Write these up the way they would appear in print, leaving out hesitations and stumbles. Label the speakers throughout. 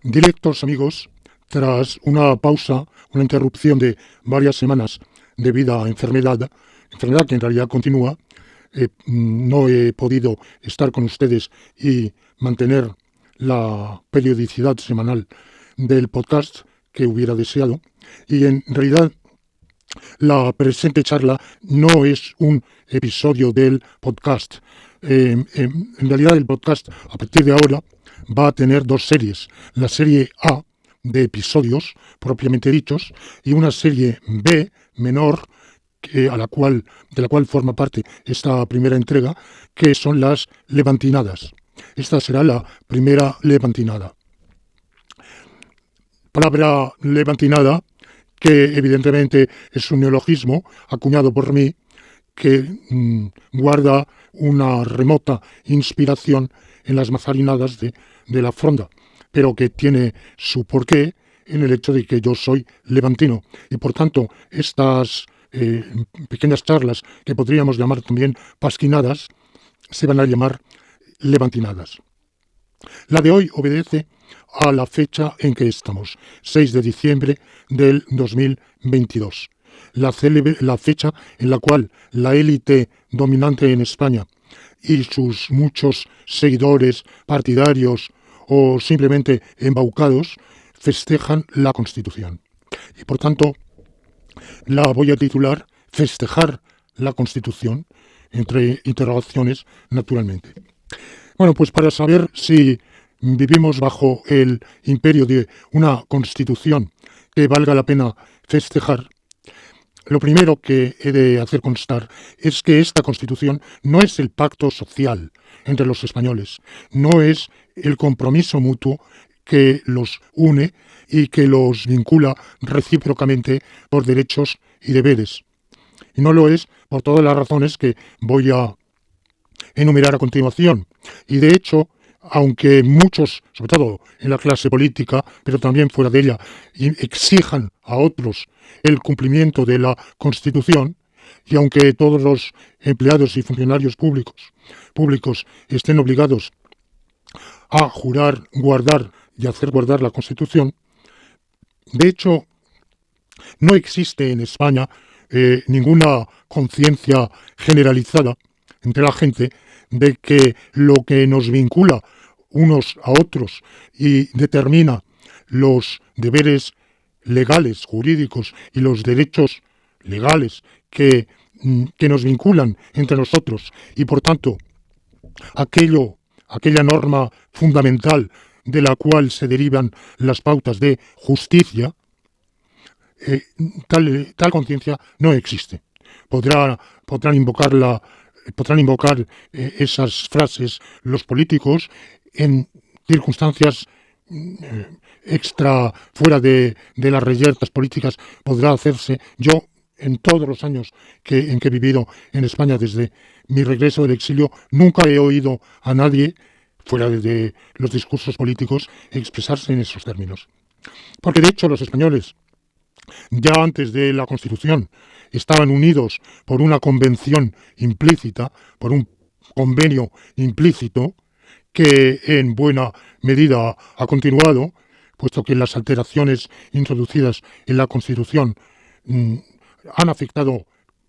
Speaker 1: Directos amigos, tras una pausa, una interrupción de varias semanas debido a enfermedad que en realidad continúa, no he podido estar con ustedes y mantener la periodicidad semanal del podcast que hubiera deseado. Y en realidad la presente charla no es un episodio del podcast. En realidad el podcast a partir de ahora va a tener dos series. La serie A de episodios propiamente dichos y una serie B menor de la cual forma parte esta primera entrega, que son las levantinadas. Esta será la primera levantinada. Palabra levantinada que evidentemente es un neologismo acuñado por mí que guarda una remota inspiración en las mazarinadas de la Fronda, pero que tiene su porqué en el hecho de que yo soy levantino y por tanto estas pequeñas charlas que podríamos llamar también pasquinadas se van a llamar levantinadas. La de hoy obedece a la fecha en que estamos, 6 de diciembre del 2022. La fecha en la cual la élite dominante en España y sus muchos seguidores, partidarios o simplemente embaucados festejan la Constitución. Y por tanto, la voy a titular Festejar la Constitución, entre interrogaciones, naturalmente. Bueno, pues para saber si vivimos bajo el imperio de una Constitución que valga la pena festejar, lo primero que he de hacer constar es que esta Constitución no es el pacto social entre los españoles, no es el compromiso mutuo que los une y que los vincula recíprocamente por derechos y deberes. Y no lo es por todas las razones que voy a enumerar a continuación. Y de hecho, aunque muchos, sobre todo en la clase política, pero también fuera de ella, exijan a otros el cumplimiento de la Constitución, y aunque todos los empleados y funcionarios públicos estén obligados a jurar, guardar y hacer guardar la Constitución, de hecho, no existe en España ninguna conciencia generalizada entre la gente de que lo que nos vincula unos a otros y determina los deberes legales, jurídicos y los derechos legales que nos vinculan entre nosotros y por tanto aquella norma fundamental de la cual se derivan las pautas de justicia, tal conciencia no existe. Podrán invocar esas frases los políticos en circunstancias fuera de las reyertas políticas, podrá hacerse. Yo, en todos los años en que he vivido en España desde mi regreso del exilio, nunca he oído a nadie, fuera de los discursos políticos, expresarse en esos términos. Porque de hecho los españoles, ya antes de la Constitución, estaban unidos por una convención implícita, por un convenio implícito, que en buena medida ha continuado, puesto que las alteraciones introducidas en la Constitución han afectado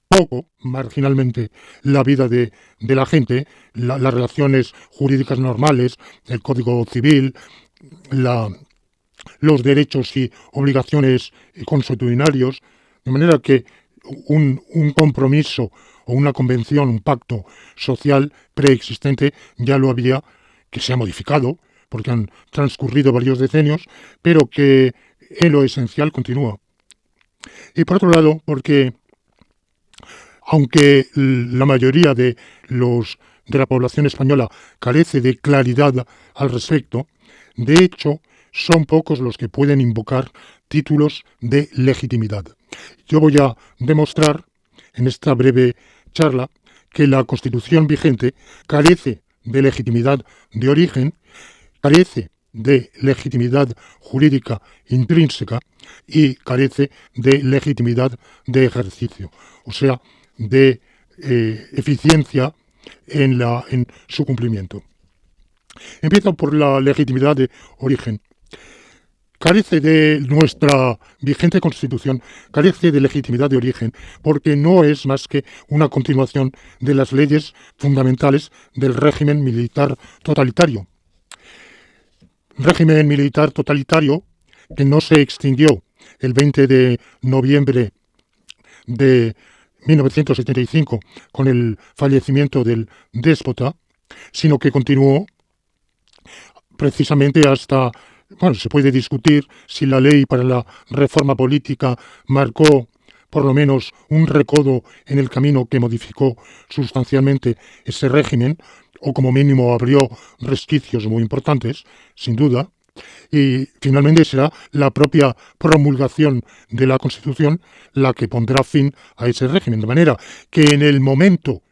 Speaker 1: poco, marginalmente, la vida de la gente, las relaciones jurídicas normales, el Código Civil, los derechos y obligaciones consuetudinarios, de manera que un compromiso o una convención, un pacto social preexistente ya lo había, que se ha modificado, porque han transcurrido varios decenios, pero que en lo esencial continúa. Y por otro lado, porque aunque la mayoría de la población española carece de claridad al respecto, de hecho, son pocos los que pueden invocar títulos de legitimidad. Yo voy a demostrar en esta breve charla que la Constitución vigente carece de legitimidad de origen, carece de legitimidad jurídica intrínseca y carece de legitimidad de ejercicio, o sea, de eficiencia en su cumplimiento. Empiezo por la legitimidad de origen. carece de nuestra vigente Constitución, carece de legitimidad de origen, porque no es más que una continuación de las leyes fundamentales del régimen militar totalitario. Régimen militar totalitario que no se extinguió el 20 de noviembre de 1975 con el fallecimiento del déspota, sino que continuó precisamente hasta, bueno, se puede discutir si la ley para la reforma política marcó por lo menos un recodo en el camino que modificó sustancialmente ese régimen, o como mínimo abrió resquicios muy importantes, sin duda, y finalmente será la propia promulgación de la Constitución la que pondrá fin a ese régimen, de manera que en el momento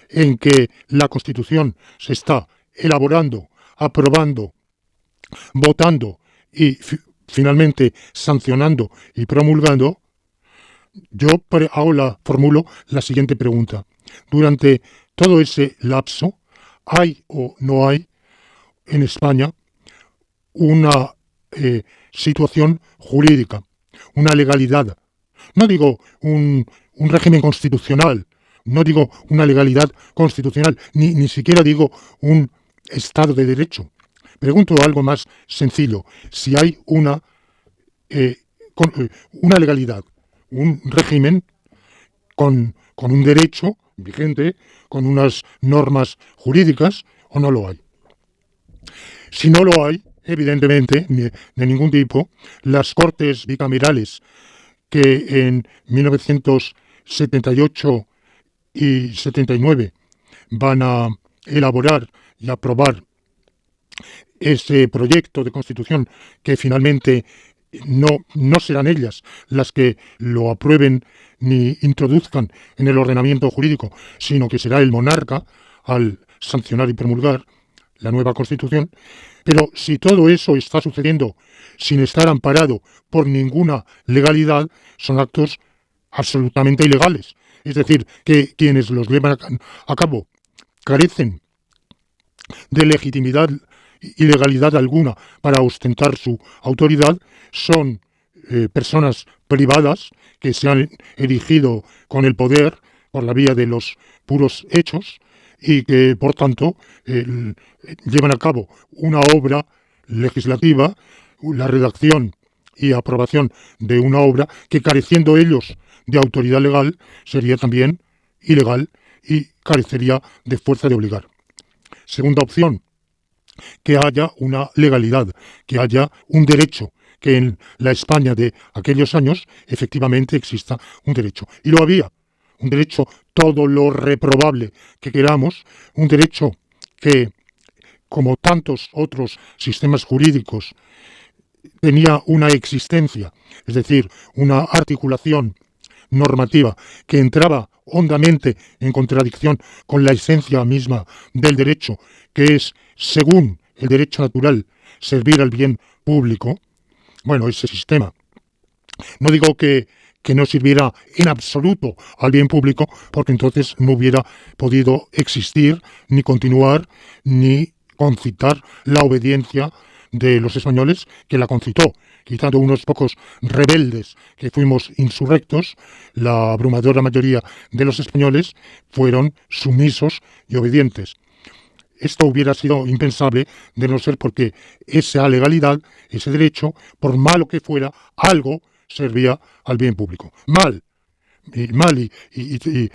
Speaker 1: en que la Constitución se está elaborando, aprobando, votando y finalmente sancionando y promulgando, yo formulo la siguiente pregunta. Durante todo ese lapso, ¿hay o no hay en España una situación jurídica, una legalidad? No digo un régimen constitucional, no digo una legalidad constitucional, ni siquiera digo un Estado de Derecho. Pregunto algo más sencillo, si hay una legalidad, un régimen con un derecho vigente, con unas normas jurídicas, o no lo hay. Si no lo hay, evidentemente, de ningún tipo, las Cortes bicamerales que en 1978 y 79 van a elaborar y aprobar ese proyecto de Constitución, que finalmente no serán ellas las que lo aprueben ni introduzcan en el ordenamiento jurídico, sino que será el monarca al sancionar y promulgar la nueva Constitución. Pero si todo eso está sucediendo sin estar amparado por ninguna legalidad, son actos absolutamente ilegales. Es decir, que quienes los llevan a cabo carecen de legitimidad y legalidad alguna para ostentar su autoridad, son personas privadas que se han erigido con el poder por la vía de los puros hechos y que, por tanto, llevan a cabo una obra legislativa, la redacción y aprobación de una obra que, careciendo ellos de autoridad legal, sería también ilegal y carecería de fuerza de obligar. Segunda opción, que haya una legalidad, que haya un derecho, que en la España de aquellos años efectivamente exista un derecho. Y lo había, un derecho todo lo reprobable que queramos, un derecho que, como tantos otros sistemas jurídicos, tenía una existencia, es decir, una articulación normativa que entraba hondamente en contradicción con la esencia misma del derecho, que es, según el derecho natural, servir al bien público. Bueno, ese sistema, no digo que no sirviera en absoluto al bien público, porque entonces no hubiera podido existir, ni continuar, ni concitar la obediencia de los españoles, que la concitó. Quitando unos pocos rebeldes que fuimos insurrectos, la abrumadora mayoría de los españoles fueron sumisos y obedientes. Esto hubiera sido impensable de no ser porque esa legalidad, ese derecho, por malo que fuera, algo servía al bien público. Mal, y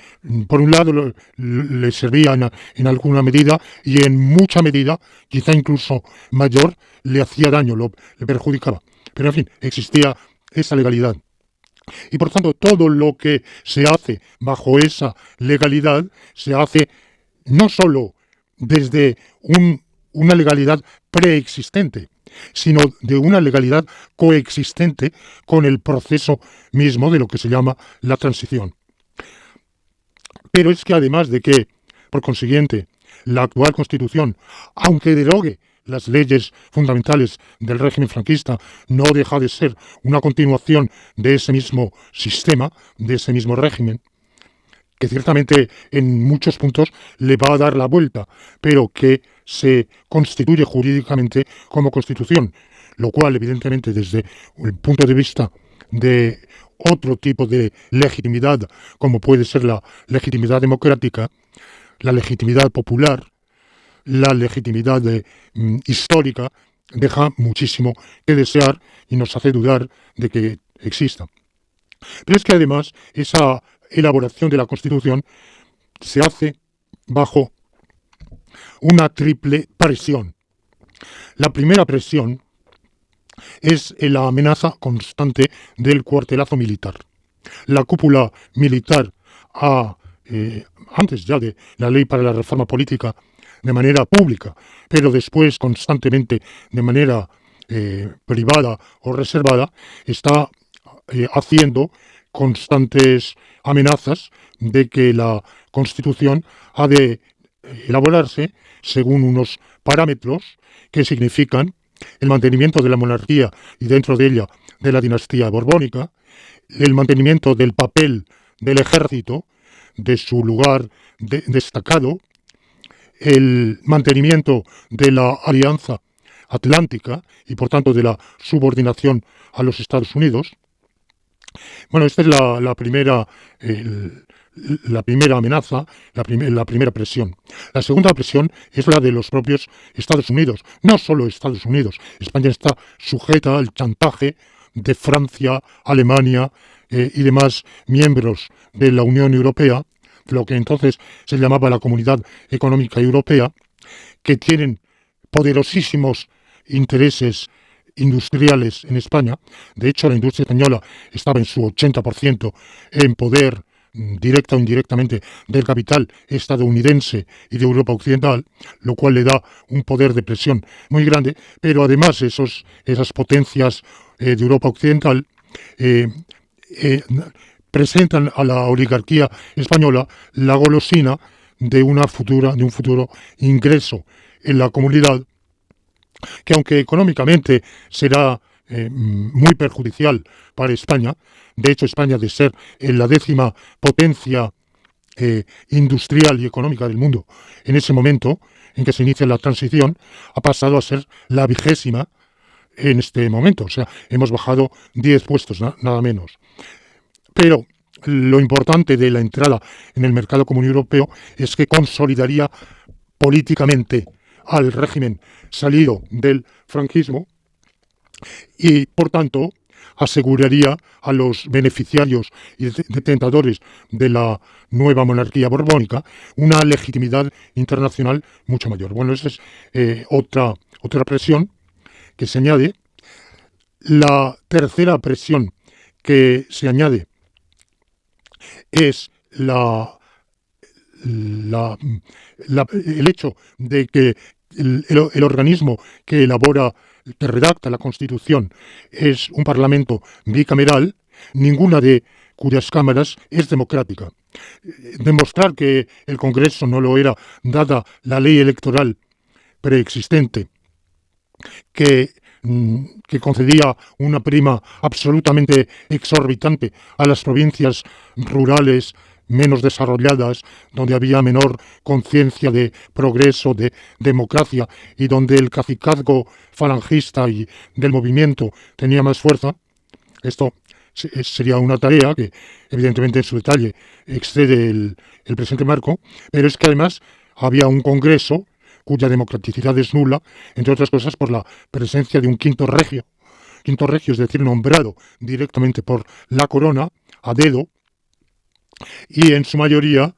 Speaker 1: por un lado le servía en alguna medida, y en mucha medida, quizá incluso mayor, le hacía daño, le perjudicaba. Pero en fin, existía esa legalidad. Y por tanto, todo lo que se hace bajo esa legalidad se hace no solo desde una legalidad preexistente, sino de una legalidad coexistente con el proceso mismo de lo que se llama la transición. Pero es que además de que, por consiguiente, la actual Constitución, aunque derogue las leyes fundamentales del régimen franquista, no deja de ser una continuación de ese mismo sistema, de ese mismo régimen, que ciertamente en muchos puntos le va a dar la vuelta, pero que se constituye jurídicamente como Constitución. lo cual evidentemente desde el punto de vista de otro tipo de legitimidad, como puede ser la legitimidad democrática, la legitimidad popular, la legitimidad histórica, deja muchísimo que desear y nos hace dudar de que exista. Pero es que además esa elaboración de la Constitución se hace bajo una triple presión. La primera presión es la amenaza constante del cuartelazo militar. La cúpula militar antes ya de la ley para la reforma política, de manera pública, pero después constantemente de manera privada o reservada, está haciendo constantes amenazas de que la Constitución ha de elaborarse según unos parámetros que significan el mantenimiento de la monarquía y dentro de ella de la dinastía borbónica, el mantenimiento del papel del ejército, de su lugar destacado, el mantenimiento de la alianza atlántica y por tanto de la subordinación a los Estados Unidos. Bueno, esta es la primera amenaza, la primera presión. La segunda presión es la de los propios Estados Unidos. No solo Estados Unidos. España está sujeta al chantaje de Francia, Alemania y demás miembros de la Unión Europea, lo que entonces se llamaba la Comunidad Económica Europea, que tienen poderosísimos intereses industriales en España. De hecho, la industria española estaba en su 80% en poder directa o indirectamente del capital estadounidense y de Europa Occidental, lo cual le da un poder de presión muy grande, pero además esas potencias de Europa Occidental presentan a la oligarquía española la golosina de un futuro ingreso en la comunidad, que aunque económicamente será muy perjudicial para España. De hecho, España, de ser la 10ª potencia industrial y económica del mundo en ese momento en que se inicia la transición, ha pasado a ser la 20ª en este momento. O sea, hemos bajado 10 puestos, nada menos. Pero lo importante de la entrada en el mercado común europeo es que consolidaría políticamente al régimen salido del franquismo y, por tanto, aseguraría a los beneficiarios y detentadores de la nueva monarquía borbónica una legitimidad internacional mucho mayor. Bueno, esa es otra presión que se añade. La tercera presión que se añade es el hecho de que el organismo que redacta la Constitución es un Parlamento bicameral, ninguna de cuyas cámaras es democrática. Demostrar que el Congreso no lo era, dada la ley electoral preexistente, que concedía una prima absolutamente exorbitante a las provincias rurales menos desarrolladas, donde había menor conciencia de progreso, de democracia, y donde el cacicazgo falangista y del movimiento tenía más fuerza. Esto sería una tarea que, evidentemente, en su detalle excede el presente marco, pero es que además había un Congreso cuya democraticidad es nula, entre otras cosas por la presencia de un quinto regio, es decir, nombrado directamente por la corona, a dedo, y en su mayoría,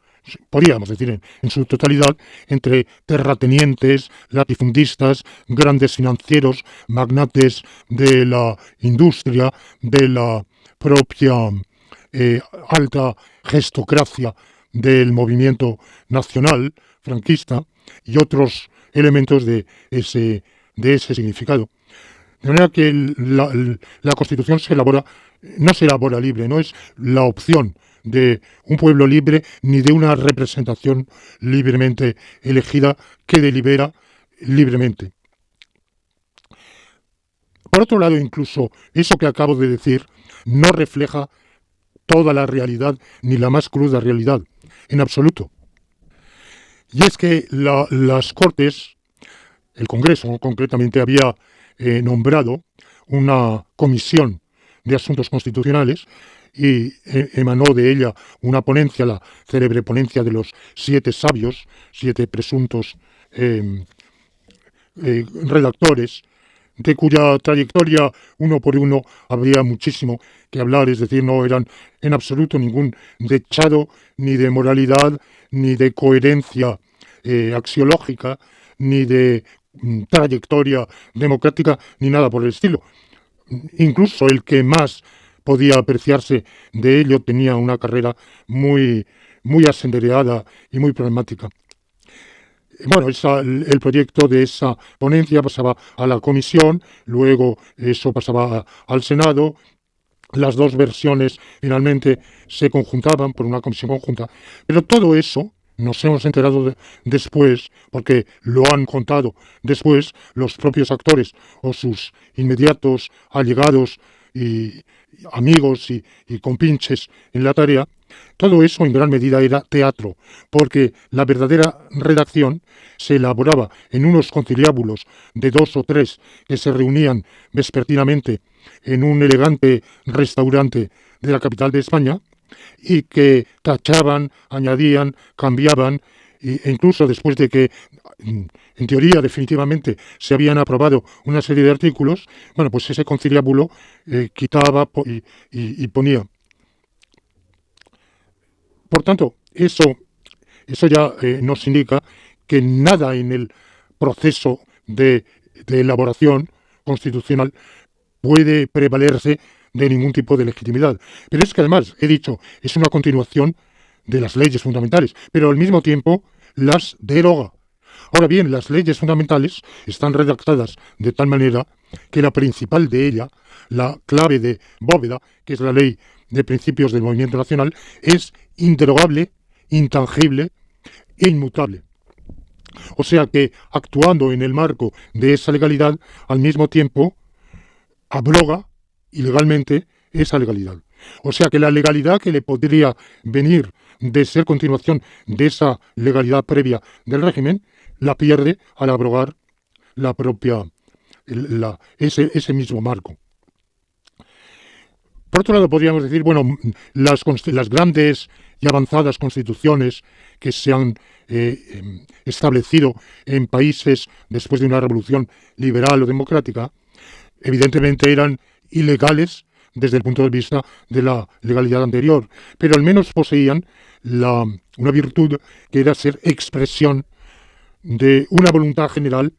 Speaker 1: podríamos decir en su totalidad, entre terratenientes, latifundistas, grandes financieros, magnates de la industria, de la propia alta gestocracia del movimiento nacional franquista y otros elementos de ese significado. De manera que la Constitución no se elabora libre, no es la opción de un pueblo libre ni de una representación libremente elegida que delibera libremente. Por otro lado, incluso eso que acabo de decir no refleja toda la realidad ni la más cruda realidad, en absoluto. Y es que las Cortes, el Congreso concretamente, había nombrado una comisión de asuntos constitucionales y emanó de ella una ponencia, la célebre ponencia de los 7 sabios, 7 presuntos redactores, de cuya trayectoria uno por uno habría muchísimo que hablar, es decir, no eran en absoluto ningún dechado ni de moralidad, ni de coherencia axiológica, ni de trayectoria democrática, ni nada por el estilo. Incluso el que más podía apreciarse de ello tenía una carrera muy, muy asendereada y muy problemática. Bueno, el proyecto de esa ponencia pasaba a la comisión, luego eso pasaba al Senado. Las dos versiones finalmente se conjuntaban por una comisión conjunta, pero todo eso nos hemos enterado después, porque lo han contado después los propios actores o sus inmediatos allegados y amigos y compinches en la tarea. Todo eso en gran medida era teatro, porque la verdadera redacción se elaboraba en unos conciliábulos de 2 o 3 que se reunían vespertinamente en un elegante restaurante de la capital de España y que tachaban, añadían, cambiaban, e incluso después de que, en teoría, definitivamente se habían aprobado una serie de artículos, bueno, pues ese conciliábulo quitaba y ponía. Por tanto, eso ya nos indica que nada en el proceso de elaboración constitucional puede prevalerse de ningún tipo de legitimidad. Pero es que además, he dicho, es una continuación de las leyes fundamentales, pero al mismo tiempo las deroga. Ahora bien, las leyes fundamentales están redactadas de tal manera que la principal de ella, la clave de bóveda, que es la ley de principios del movimiento nacional, es inderogable, intangible e inmutable. O sea que, actuando en el marco de esa legalidad, al mismo tiempo abroga ilegalmente esa legalidad. O sea que la legalidad que le podría venir de ser continuación de esa legalidad previa del régimen, la pierde al abrogar la propia, ese mismo marco. Por otro lado, podríamos decir, bueno, las grandes y avanzadas constituciones que se han establecido en países después de una revolución liberal o democrática, evidentemente eran ilegales desde el punto de vista de la legalidad anterior, pero al menos poseían una virtud que era ser expresión de una voluntad general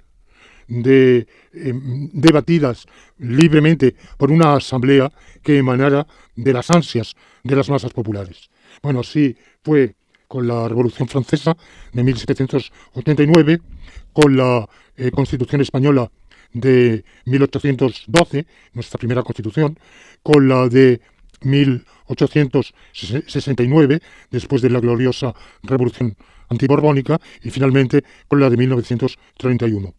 Speaker 1: debatidas libremente por una asamblea que emanara de las ansias de las masas populares. Bueno, así fue con la Revolución Francesa de 1789, con la Constitución Española de 1812, nuestra primera Constitución, con la de 1869, después de la gloriosa Revolución antiborbónica, y finalmente con la de 1931.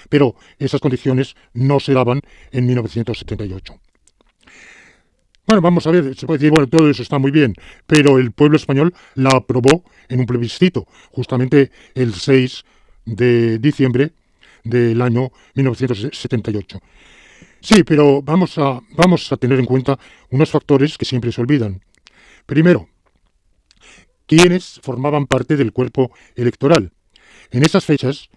Speaker 1: Pero esas condiciones no se daban en 1978. Bueno, vamos a ver, se puede decir, bueno, todo eso está muy bien, pero el pueblo español la aprobó en un plebiscito, justamente el 6 de diciembre del año 1978. Sí, pero vamos a tener en cuenta unos factores que siempre se olvidan. Primero, ¿quiénes formaban parte del cuerpo electoral? En esas fechas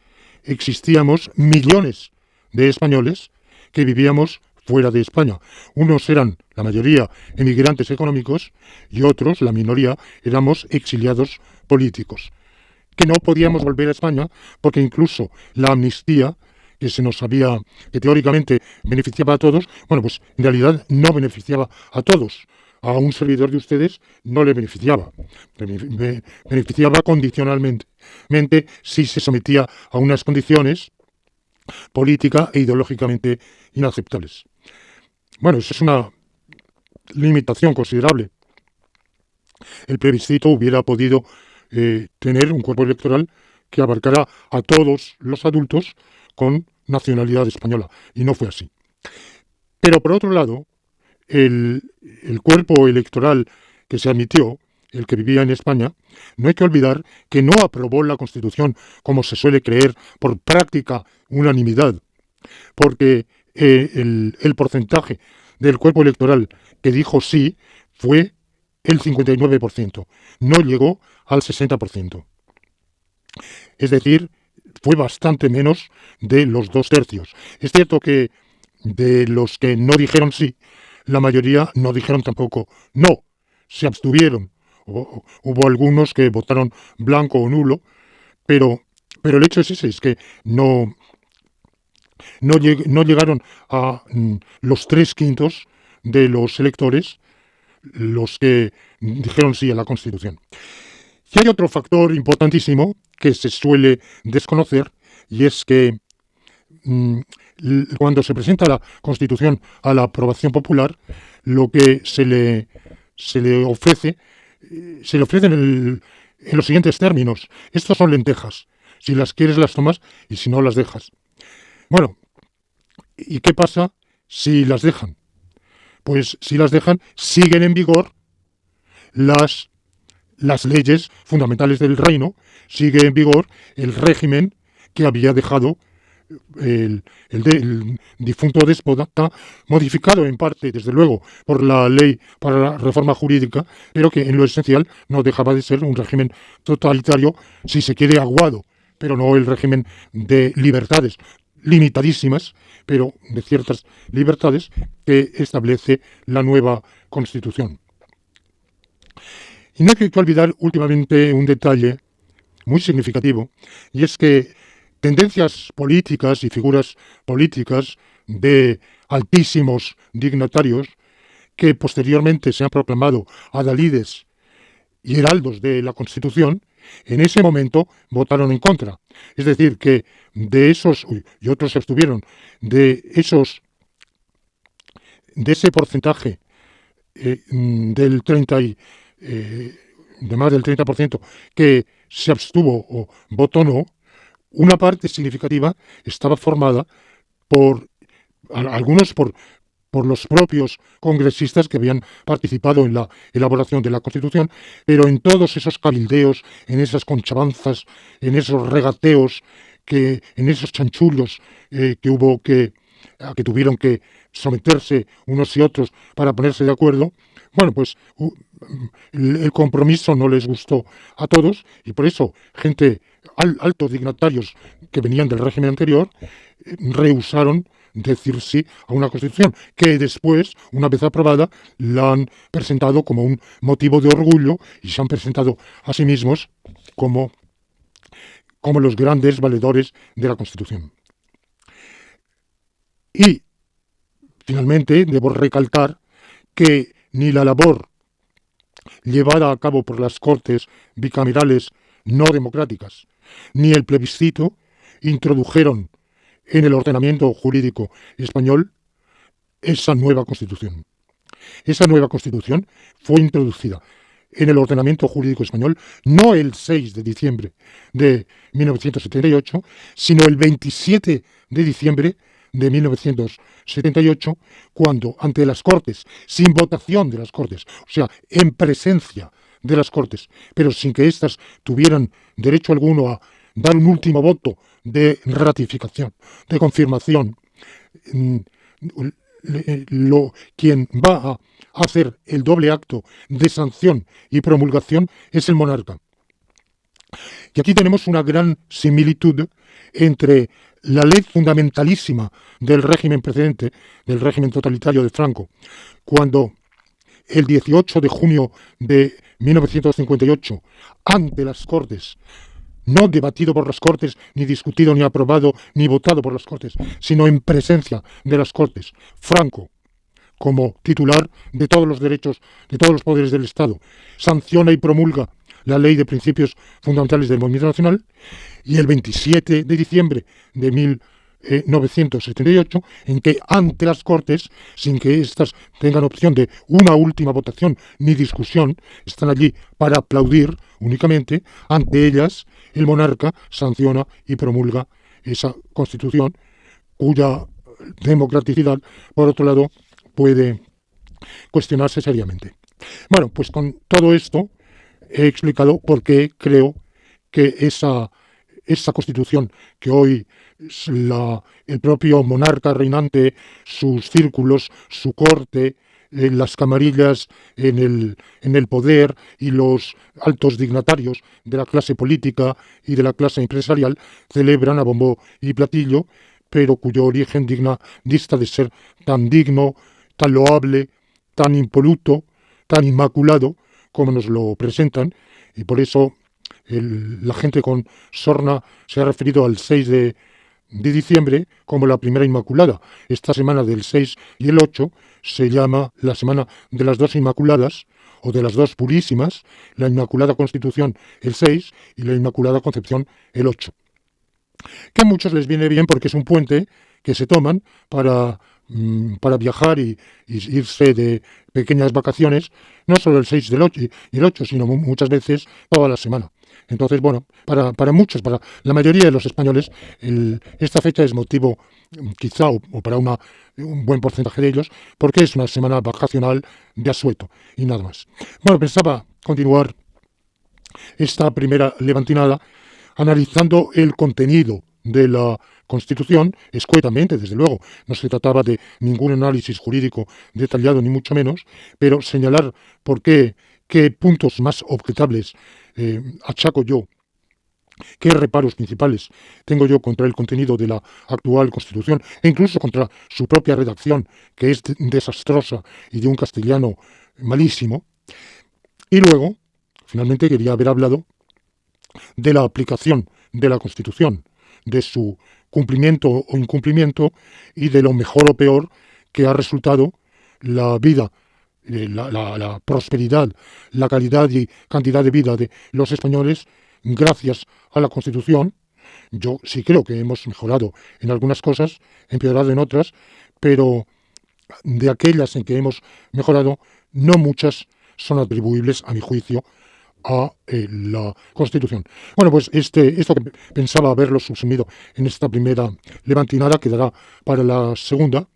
Speaker 1: existíamos millones de españoles que vivíamos fuera de España. Unos eran, la mayoría, emigrantes económicos y otros, la minoría, éramos exiliados políticos, que no podíamos volver a España porque incluso la amnistía que teóricamente beneficiaba a todos, bueno, pues en realidad no beneficiaba a todos. A un servidor de ustedes no le beneficiaba. Beneficiaba condicionalmente si se sometía a unas condiciones política e ideológicamente inaceptables. Bueno, eso es una limitación considerable. El plebiscito hubiera podido tener un cuerpo electoral que abarcara a todos los adultos con nacionalidad española, y no fue así. Pero por otro lado, el cuerpo electoral que se admitió, el que vivía en España, no hay que olvidar que no aprobó la Constitución como se suele creer por práctica unanimidad. porque el porcentaje del cuerpo electoral que dijo sí fue el 59%, no llegó al 60%. Es decir, fue bastante menos de los 2/3. Es cierto que de los que no dijeron sí, la mayoría no dijeron tampoco no, se abstuvieron. Hubo algunos que votaron blanco o nulo, pero, pero el hecho es ese, es que no llegaron a los 3/5 de los electores los que dijeron sí a la Constitución. Y hay otro factor importantísimo que se suele desconocer, y es que cuando se presenta la Constitución a la aprobación popular, lo que se le ofrece, en los siguientes términos. Estos son lentejas. Si las quieres las tomas y si no las dejas. Bueno, ¿y qué pasa si las dejan? Pues si las dejan, siguen en vigor las leyes fundamentales del reino, sigue en vigor el régimen que había dejado el difunto déspota, modificado en parte, desde luego, por la ley para la reforma jurídica, pero que en lo esencial no dejaba de ser un régimen totalitario, si se quiere, aguado, pero no el régimen de libertades limitadísimas, pero de ciertas libertades que establece la nueva Constitución. Y no hay que olvidar últimamente un detalle muy significativo, y es que tendencias políticas y figuras políticas de altísimos dignatarios que posteriormente se han proclamado adalides y heraldos de la Constitución, en ese momento votaron en contra. Es decir, que de esos, y otros se abstuvieron, de ese porcentaje del 30 de más del 30% que se abstuvo o votó no, una parte significativa estaba formada por algunos por los propios congresistas que habían participado en la elaboración de la Constitución, pero en todos esos cabildeos, en esas conchabanzas, en esos regateos, en esos chanchullos a que tuvieron que someterse unos y otros para ponerse de acuerdo, bueno, pues el compromiso no les gustó a todos y por eso altos dignatarios que venían del régimen anterior rehusaron decir sí a una Constitución que después, una vez aprobada, la han presentado como un motivo de orgullo y se han presentado a sí mismos como los grandes valedores de la Constitución. Y, finalmente, debo recalcar que ni la labor llevada a cabo por las Cortes bicamerales no democráticas, ni el plebiscito introdujeron en el ordenamiento jurídico español esa nueva Constitución. Esa nueva Constitución fue introducida en el ordenamiento jurídico español no el 6 de diciembre de 1978, sino el 27 de diciembre de 1978, cuando ante las Cortes, sin votación de las Cortes, o sea, en presencia de las Cortes, pero sin que éstas tuvieran derecho alguno a dar un último voto de ratificación, de confirmación, quien va a hacer el doble acto de sanción y promulgación es el monarca. Y aquí tenemos una gran similitud entre la ley fundamentalísima del régimen precedente, del régimen totalitario de Franco, cuando el 18 de junio de 1958, ante las Cortes, no debatido por las Cortes, ni discutido, ni aprobado, ni votado por las Cortes, sino en presencia de las Cortes, Franco, como titular de todos los derechos, de todos los poderes del Estado, sanciona y promulga la Ley de Principios Fundamentales del Movimiento Nacional, y el 27 de diciembre de 1978, en que ante las Cortes, sin que éstas tengan opción de una última votación ni discusión, están allí para aplaudir únicamente, ante ellas el monarca sanciona y promulga esa Constitución, cuya democraticidad, por otro lado, puede cuestionarse seriamente. Bueno, pues con todo esto he explicado por qué creo que esa Constitución que hoy el propio monarca reinante, sus círculos, su corte, las camarillas en el poder y los altos dignatarios de la clase política y de la clase empresarial celebran a bombo y platillo, pero cuyo origen dista de ser tan digno, tan loable, tan impoluto, tan inmaculado como nos lo presentan, y por eso la gente con sorna se ha referido al 6 de diciembre como la primera Inmaculada. Esta semana del 6 y el 8 se llama la semana de las dos Inmaculadas o de las dos Purísimas, la Inmaculada Constitución el 6 y la Inmaculada Concepción el 8. Que a muchos les viene bien porque es un puente que se toman para viajar y irse de pequeñas vacaciones, no solo el 6 y el 8, sino muchas veces toda la semana. Entonces, bueno, para muchos, para la mayoría de los españoles, esta fecha es motivo, quizá, o para un buen porcentaje de ellos, porque es una semana vacacional de asueto y nada más. Bueno, pensaba continuar esta primera levantinada analizando el contenido de la Constitución, escuetamente, desde luego. No se trataba de ningún análisis jurídico detallado, ni mucho menos, pero señalar qué puntos más objetables achaco yo, qué reparos principales tengo yo contra el contenido de la actual Constitución, e incluso contra su propia redacción, que es desastrosa y de un castellano malísimo. Y luego, finalmente, quería haber hablado de la aplicación de la Constitución, de su cumplimiento o incumplimiento y de lo mejor o peor que ha resultado la vida, la prosperidad, la calidad y cantidad de vida de los españoles gracias a la Constitución. Yo sí creo que hemos mejorado en algunas cosas, empeorado en otras, pero de aquellas en que hemos mejorado, no muchas son atribuibles, a mi juicio, a la Constitución. Bueno, pues esto que pensaba haberlo subsumido en esta primera levantinada quedará para la segunda,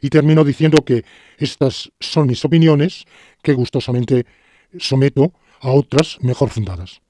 Speaker 1: y termino diciendo que estas son mis opiniones que gustosamente someto a otras mejor fundadas.